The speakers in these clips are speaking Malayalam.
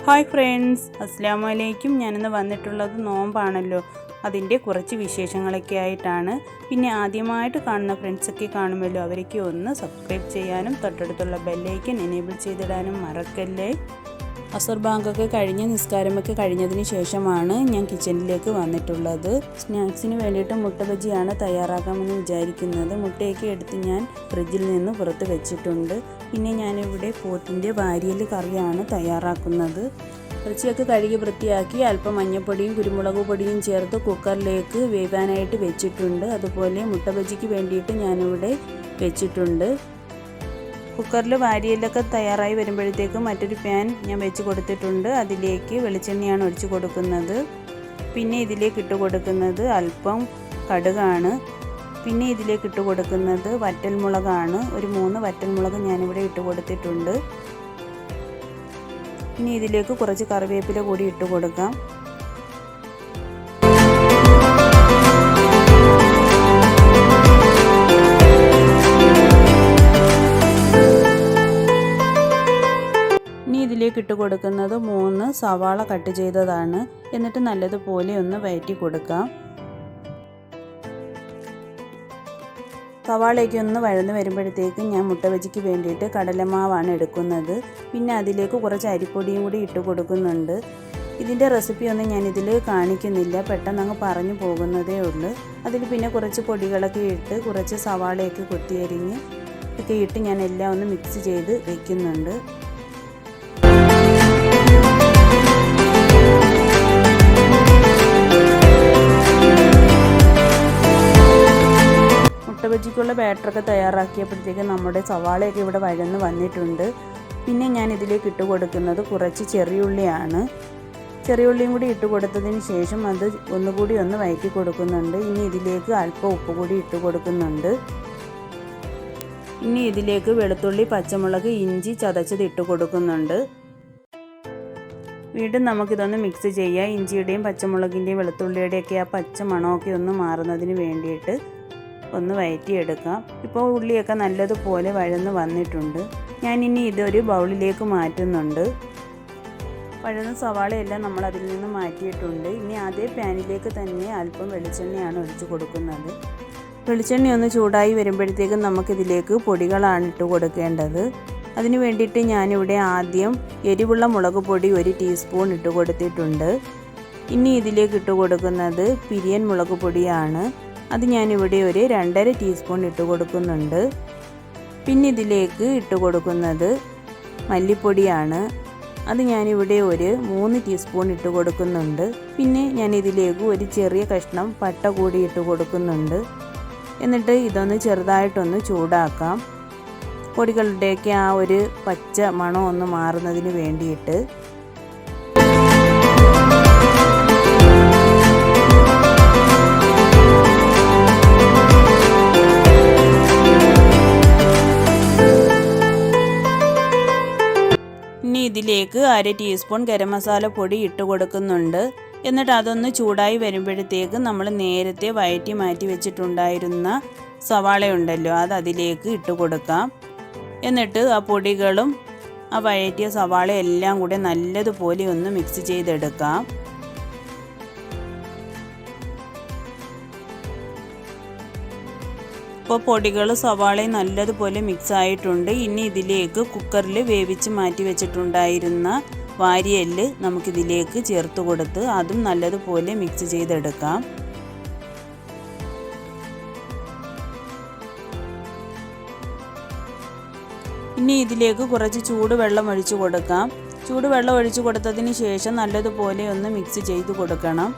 ഹായ് ഫ്രണ്ട്സ്, അസ്സലാമു അലൈക്കും. ഞാനിന്ന് വന്നിട്ടുള്ളത് നോമ്പാണല്ലോ, അതിൻ്റെ കുറച്ച് വിശേഷങ്ങളൊക്കെ ആയിട്ടാണ്. പിന്നെ ആദ്യമായിട്ട് കാണുന്ന ഫ്രണ്ട്സൊക്കെ കാണുമല്ലോ, അവരൊക്കെ ഒന്ന് സബ്സ്ക്രൈബ് ചെയ്യാനും തൊട്ടടുത്തുള്ള ബെല്ലൈക്കൻ എനേബിൾ ചെയ്തിടാനും മറക്കല്ലേ. അസർ ബാങ്കൊക്കെ കഴിഞ്ഞ് നിസ്കാരമൊക്കെ കഴിഞ്ഞതിന് ശേഷമാണ് ഞാൻ കിച്ചണിലേക്ക് വന്നിട്ടുള്ളത്. സ്നാക്സിന് വേണ്ടിയിട്ട് മുട്ട ബജിയാണ് തയ്യാറാക്കാമെന്ന് വിചാരിക്കുന്നത്. മുട്ടയൊക്കെ എടുത്ത് ഞാൻ ഫ്രിഡ്ജിൽ നിന്ന് പുറത്ത് വെച്ചിട്ടുണ്ട്. പിന്നെ ഞാനിവിടെ പോത്തിൻ്റെ വാരിയൽ കറിയാണ് തയ്യാറാക്കുന്നത്. ഇറച്ചിയൊക്കെ കഴുകി വൃത്തിയാക്കി അല്പം മഞ്ഞൾപ്പൊടിയും കുരുമുളക് പൊടിയും ചേർത്ത് കുക്കറിലേക്ക് വേവാനായിട്ട് വെച്ചിട്ടുണ്ട്. അതുപോലെ മുട്ട ബജിക്ക് വേണ്ടിയിട്ട് ഞാനിവിടെ വെച്ചിട്ടുണ്ട്. കുക്കറിൽ വാരിയലൊക്കെ തയ്യാറായി വരുമ്പോഴത്തേക്കും മറ്റൊരു പാൻ ഞാൻ വെച്ച് കൊടുത്തിട്ടുണ്ട്. അതിലേക്ക് വെളിച്ചെണ്ണയാണ് ഒഴിച്ച് കൊടുക്കുന്നത്. പിന്നെ ഇതിലേക്ക് ഇട്ട് കൊടുക്കുന്നത് അല്പം കടുകാണ്. പിന്നെ ഇതിലേക്ക് ഇട്ട് കൊടുക്കുന്നത് വറ്റൽമുളകാണ്. ഒരു 3 വറ്റൽമുളക് ഞാനിവിടെ ഇട്ട് കൊടുത്തിട്ടുണ്ട്. ഇനി ഇതിലേക്ക് കുറച്ച് കറിവേപ്പില കൂടി ഇട്ട് കൊടുക്കാം. ഇതിലേക്ക് ഇട്ട് കൊടുക്കുന്നത് 3 സവാള കട്ട് ചെയ്തതാണ്. എന്നിട്ട് നല്ലതുപോലെ ഒന്ന് വഴറ്റി കൊടുക്കാം. സവാളയ്ക്ക് ഒന്ന് വഴന്ന് വരുമ്പോഴത്തേക്കും ഞാൻ മുട്ട ബജിക്ക് വേണ്ടിയിട്ട് കടലമാവാണ് എടുക്കുന്നത്. പിന്നെ അതിലേക്ക് കുറച്ച് അരിപ്പൊടിയും കൂടി ഇട്ട് കൊടുക്കുന്നുണ്ട്. ഇതിൻ്റെ റെസിപ്പി ഒന്നും ഞാനിതിൽ കാണിക്കുന്നില്ല, പെട്ടെന്ന് അങ്ങ് പറഞ്ഞു പോകുന്നതേ ഉള്ളൂ. അതിൽ പിന്നെ കുറച്ച് പൊടികളൊക്കെ ഇട്ട് കുറച്ച് സവാളയൊക്കെ കൊത്തിയരിഞ്ഞ് ഒക്കെ ഇട്ട് ഞാൻ എല്ലാം ഒന്ന് മിക്സ് ചെയ്ത് വയ്ക്കുന്നുണ്ട്. മുട്ട ബജിക്കുള്ള ബാറ്ററൊക്കെ തയ്യാറാക്കിയപ്പോഴത്തേക്ക് നമ്മുടെ സവാളയൊക്കെ ഇവിടെ വഴന്ന് വന്നിട്ടുണ്ട്. പിന്നെ ഞാൻ ഇതിലേക്ക് ഇട്ട് കൊടുക്കുന്നത് കുറച്ച് ചെറിയുള്ളിയാണ്. ചെറിയുള്ളിയും കൂടി ഇട്ട് കൊടുത്തതിന് ശേഷം അത് ഒന്നുകൂടി ഒന്ന് വഴറ്റി കൊടുക്കുന്നുണ്ട്. ഇനി ഇതിലേക്ക് അല്പം ഉപ്പ് കൂടി ഇട്ട് കൊടുക്കുന്നുണ്ട്. ഇനി ഇതിലേക്ക് വെളുത്തുള്ളി, പച്ചമുളക്, ഇഞ്ചി ചതച്ചത് ഇട്ട് കൊടുക്കുന്നുണ്ട്. വീണ്ടും നമുക്കിതൊന്ന് മിക്സ് ചെയ്യാം. ഇഞ്ചിയുടെയും പച്ചമുളകിൻ്റെയും വെളുത്തുള്ളിയുടെയൊക്കെ ആ പച്ച മണമൊക്കെ ഒന്ന് മാറുന്നതിന് വേണ്ടിയിട്ട് ഒന്ന് വഴറ്റിയെടുക്കാം. ഇപ്പോൾ ഉള്ളിയൊക്കെ നല്ലതുപോലെ വഴന്ന് വന്നിട്ടുണ്ട്. ഞാനിനി ഇതൊരു ബൗളിലേക്ക് മാറ്റുന്നുണ്ട്. വഴന്ന സവാളയെല്ലാം നമ്മൾ അതിൽ നിന്ന് മാറ്റിയിട്ടുണ്ട്. ഇനി അതേ പാനിലേക്ക് തന്നെ അല്പം വെളിച്ചെണ്ണയാണ് ഒഴിച്ച് കൊടുക്കുന്നത്. വെളിച്ചെണ്ണ ഒന്ന് ചൂടായി വരുമ്പോഴത്തേക്കും നമുക്കിതിലേക്ക് പൊടികളാണ് ഇട്ട് കൊടുക്കേണ്ടത്. അതിന് വേണ്ടിയിട്ട് ഞാനിവിടെ ആദ്യം എരിവുള്ള മുളക് പൊടി 1 ടീസ്പൂൺ ഇട്ട് കൊടുത്തിട്ടുണ്ട്. ഇനി ഇതിലേക്ക് ഇട്ട് കൊടുക്കുന്നത് പിരിയൻ മുളക് പൊടിയാണ്. അത് ഞാനിവിടെ ഒരു 2.5 ടീസ്പൂൺ ഇട്ട് കൊടുക്കുന്നുണ്ട്. പിന്നെ ഇതിലേക്ക് ഇട്ട് കൊടുക്കുന്നത് മല്ലിപ്പൊടിയാണ്. അത് ഞാനിവിടെ ഒരു 3 ടീസ്പൂൺ ഇട്ട് കൊടുക്കുന്നുണ്ട്. പിന്നെ ഞാൻ ഇതിലേക്ക് ഒരു ചെറിയ കഷ്ണം പട്ട കൂടി ഇട്ട് കൊടുക്കുന്നുണ്ട്. എന്നിട്ട് ഇതൊന്ന് ചെറുതായിട്ടൊന്ന് ചൂടാക്കാം. പൊടികളുടെയൊക്കെ ആ ഒരു പച്ച മണം ഒന്ന് മാറുന്നതിന് വേണ്ടിയിട്ട്. ഇനി ഇതിലേക്ക് 1/2 ടീസ്പൂൺ ഗരം മസാല പൊടി ഇട്ട് കൊടുക്കുന്നുണ്ട്. എന്നിട്ട് അതൊന്ന് ചൂടായി വരുമ്പോഴത്തേക്ക് നമ്മൾ നേരത്തെ വഴറ്റി മാറ്റി വെച്ചിട്ടുണ്ടായിരുന്ന സവാള ഉണ്ടല്ലോ, അത് അതിലേക്ക് ഇട്ട് കൊടുക്കാം. എന്നിട്ട് ആ പൊടികളും ആ വഴറ്റിയ സവാള എല്ലാം കൂടെ നല്ലതുപോലെ ഒന്ന് മിക്സ് ചെയ്തെടുക്കാം. ഇപ്പോൾ പൊടികൾ സവാളയും നല്ലതുപോലെ മിക്സ് ആയിട്ടുണ്ട്. ഇനി ഇതിലേക്ക് കുക്കറിൽ വേവിച്ച് മാറ്റി വെച്ചിട്ടുണ്ടായിരുന്ന വാരിയല് നമുക്കിതിലേക്ക് ചേർത്ത് കൊടുത്ത് അതും നല്ലതുപോലെ മിക്സ് ചെയ്തെടുക്കാം. ഇനി ഇതിലേക്ക് കുറച്ച് ചൂടുവെള്ളം ഒഴിച്ചു കൊടുക്കാം. ചൂടുവെള്ളം ഒഴിച്ചു കൊടുത്തതിന് ശേഷം നല്ലതുപോലെ ഒന്ന് മിക്സ് ചെയ്ത് കൊടുക്കണം.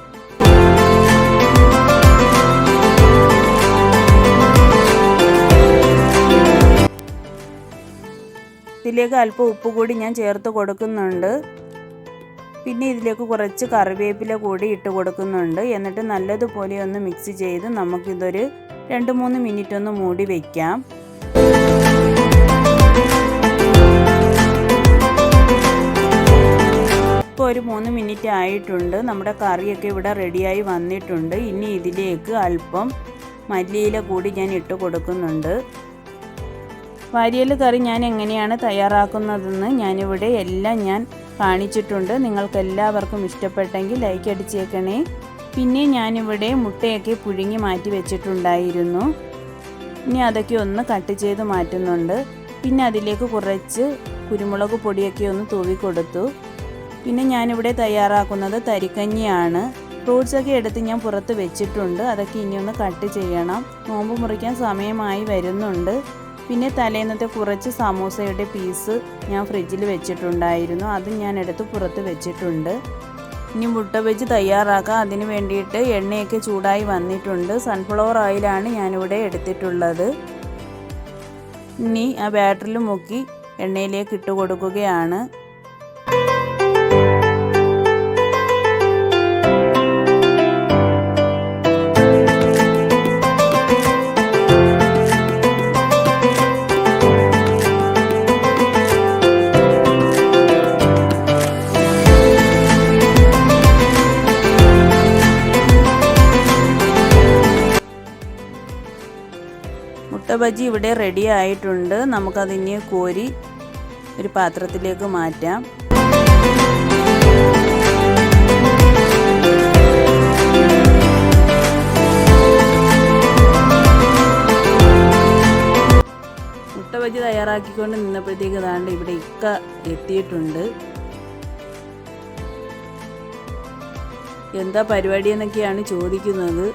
ഇതിലേക്ക് അല്പം ഉപ്പ് കൂടി ഞാൻ ചേർത്ത് കൊടുക്കുന്നുണ്ട്. പിന്നെ ഇതിലേക്ക് കുറച്ച് കറിവേപ്പില കൂടി ഇട്ട് കൊടുക്കുന്നുണ്ട്. എന്നിട്ട് നല്ലതുപോലെ ഒന്ന് മിക്സ് ചെയ്ത് നമുക്കിതൊരു 2-3 മിനിറ്റ് ഒന്ന് മൂടി വയ്ക്കാം. ഇപ്പോൾ ഒരു 3 മിനിറ്റ് ആയിട്ടുണ്ട്. നമ്മുടെ കറിയൊക്കെ ഇവിടെ റെഡിയായി വന്നിട്ടുണ്ട്. ഇനി ഇതിലേക്ക് അല്പം മല്ലിയില കൂടി ഞാൻ ഇട്ട് കൊടുക്കുന്നുണ്ട്. വാരിയൽ കറി ഞാൻ എങ്ങനെയാണ് തയ്യാറാക്കുന്നതെന്ന് ഞാനിവിടെ എല്ലാം കാണിച്ചിട്ടുണ്ട്. നിങ്ങൾക്ക് എല്ലാവർക്കും ഇഷ്ടപ്പെട്ടെങ്കിൽ ലൈക്ക് അടിച്ചേക്കണേ. പിന്നെ ഞാനിവിടെ മുട്ടയൊക്കെ പുഴുങ്ങി മാറ്റി വെച്ചിട്ടുണ്ടായിരുന്നു. ഇനി അതൊക്കെ ഒന്ന് കട്ട് ചെയ്ത് മാറ്റുന്നുണ്ട്. പിന്നെ അതിലേക്ക് കുറച്ച് കുരുമുളക് പൊടിയൊക്കെ ഒന്ന് തൂവി കൊടുത്തു. പിന്നെ ഞാനിവിടെ തയ്യാറാക്കുന്നത് തരിക്കഞ്ഞിയാണ്. ഫ്രൂട്ട്സൊക്കെ എടുത്ത് ഞാൻ പുറത്ത് വെച്ചിട്ടുണ്ട്. അതൊക്കെ ഇനി ഒന്ന് കട്ട് ചെയ്യണം. നോമ്പ് മുറിക്കാൻ സമയമായി വരുന്നുണ്ട്. പിന്നെ തലേന്നത്തെ കുറച്ച് സമൂസയുടെ പീസ് ഞാൻ ഫ്രിഡ്ജിൽ വെച്ചിട്ടുണ്ടായിരുന്നു. അത് ഞാൻ എടുത്ത് പുറത്ത് വെച്ചിട്ടുണ്ട്. ഇനി മുട്ട വെച്ച് തയ്യാറാക്കാം. അതിന് വേണ്ടിയിട്ട് എണ്ണയൊക്കെ ചൂടായി വന്നിട്ടുണ്ട്. സൺഫ്ലവർ ഓയിലാണ് ഞാനിവിടെ എടുത്തിട്ടുള്ളത്. ഇനി ആ ബാറ്ററിൽ മുക്കി എണ്ണയിലേക്ക് ഇട്ട് കൊടുക്കുകയാണ്. മുട്ട ബജി ഇവിടെ റെഡി ആയിട്ടുണ്ട്. നമുക്കതിനെ കോരി ഒരു പാത്രത്തിലേക്ക് മാറ്റാം. മുട്ട ബജി തയ്യാറാക്കിക്കൊണ്ട് നിന്നപ്പോഴത്തേക്ക് ദാണ്ട് ഇവിടെ ഇക്ക എത്തിയിട്ടുണ്ട്. എന്താ പരിപാടി എന്നൊക്കെയാണ് ചോദിക്കുന്നത്.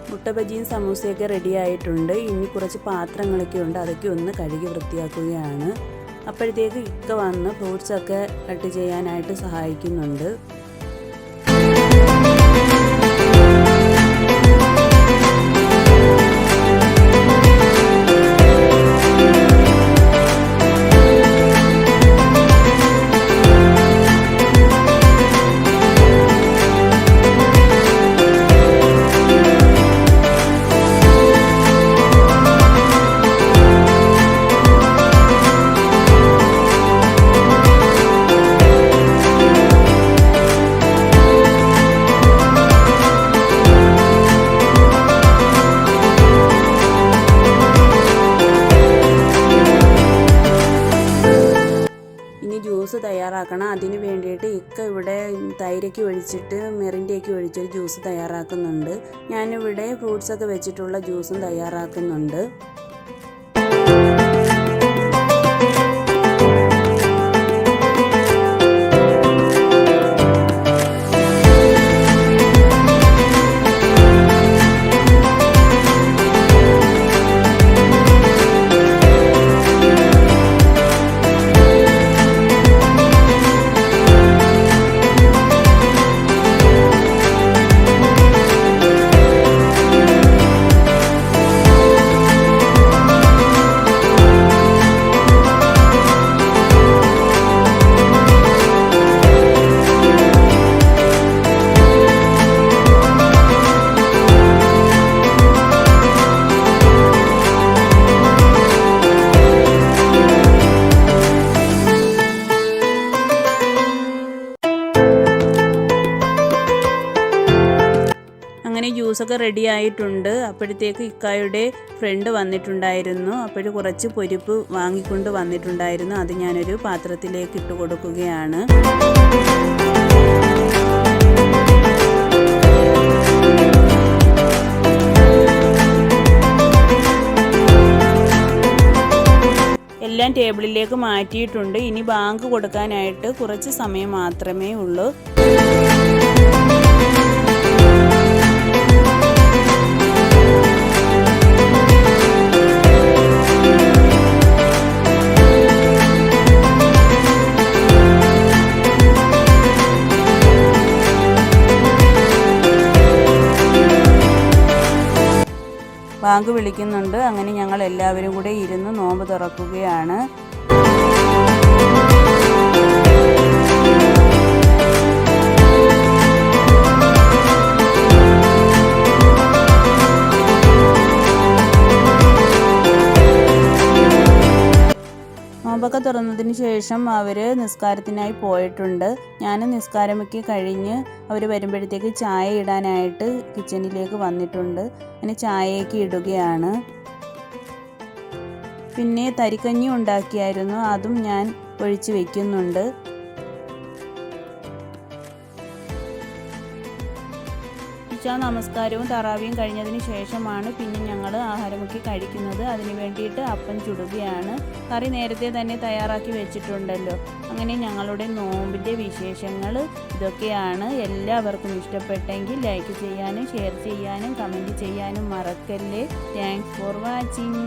മുട്ട ബജിയും സമൂസയൊക്കെ റെഡി ആയിട്ടുണ്ട്. ഇനി കുറച്ച് പാത്രങ്ങളൊക്കെ ഉണ്ട്. അതൊക്കെ ഒന്ന് കഴുകി വൃത്തിയാക്കുകയാണ്. അപ്പോഴത്തേക്ക് ഇക്ക വന്ന് ഫ്രൂട്ട്സൊക്കെ കട്ട് ചെയ്യാനായിട്ട് സഹായിക്കുന്നുണ്ട്. ജ്യൂസ് തയ്യാറാക്കണം. അതിന് വേണ്ടിയിട്ട് ഇക്ക ഇവിടെ തൈരൊക്കെ ഒഴിച്ചിട്ട് മിറിൻ്റെയൊക്കെ ഒഴിച്ചൊരു ജ്യൂസ് തയ്യാറാക്കുന്നുണ്ട്. ഞാനിവിടെ ഫ്രൂട്ട്സൊക്കെ വെച്ചിട്ടുള്ള ജ്യൂസും തയ്യാറാക്കുന്നുണ്ട്. അങ്ങനെ ജ്യൂസൊക്കെ റെഡി ആയിട്ടുണ്ട്. അപ്പോഴത്തേക്ക് ഇക്കായുടെ ഫ്രണ്ട് വന്നിട്ടുണ്ടായിരുന്നു. അപ്പോൾ കുറച്ച് പൊരിപ്പ് വാങ്ങിക്കൊണ്ട് വന്നിട്ടുണ്ടായിരുന്നു. അത് ഞാനൊരു പാത്രത്തിലേക്ക് ഇട്ട് കൊടുക്കുകയാണ്. എല്ലാം ടേബിളിലേക്ക് മാറ്റിയിട്ടുണ്ട്. ഇനി ബാങ്ക് കൊടുക്കാനായിട്ട് കുറച്ച് സമയം മാത്രമേ ഉള്ളൂ. ബാങ്ക് വിളിക്കുന്നുണ്ട്. അങ്ങനെ ഞങ്ങൾ എല്ലാവരും കൂടെ ഇരുന്ന് നോമ്പ് തുറക്കുകയാണ്. നോമ്പൊക്കെ തുറന്നതിന് ശേഷം അവർ നിസ്കാരത്തിനായി പോയിട്ടുണ്ട്. ഞാൻ നിസ്കാരമൊക്കെ കഴിഞ്ഞ് അവർ വരുമ്പോഴത്തേക്ക് ചായ ഇടാനായിട്ട് കിച്ചണിലേക്ക് വന്നിട്ടുണ്ട്. അങ്ങനെ ചായയൊക്കെ ഇടുകയാണ്. പിന്നെ തരിക്കഞ്ഞി ഉണ്ടാക്കിയായിരുന്നു, അതും ഞാൻ ഒഴിച്ച് വയ്ക്കുന്നുണ്ട്. ഇശാ നമസ്കാരവും തറാവിയും കഴിഞ്ഞതിന് ശേഷമാണ് പിന്നെ ഞങ്ങൾ ആഹാരമൊക്കെ കഴിക്കുന്നത്. അതിന് വേണ്ടിയിട്ട് അപ്പം ചുടുകയാണ്. കറി നേരത്തെ തന്നെ തയ്യാറാക്കി വെച്ചിട്ടുണ്ടല്ലോ. അങ്ങനെ ഞങ്ങളുടെ നോമ്പിൻ്റെ വിശേഷങ്ങൾ ഇതൊക്കെയാണ്. എല്ലാവർക്കും ഇഷ്ടപ്പെട്ടെങ്കിൽ ലൈക്ക് ചെയ്യാനും ഷെയർ ചെയ്യാനും കമൻറ്റ് ചെയ്യാനും മറക്കല്ലേ. Thanks for watching.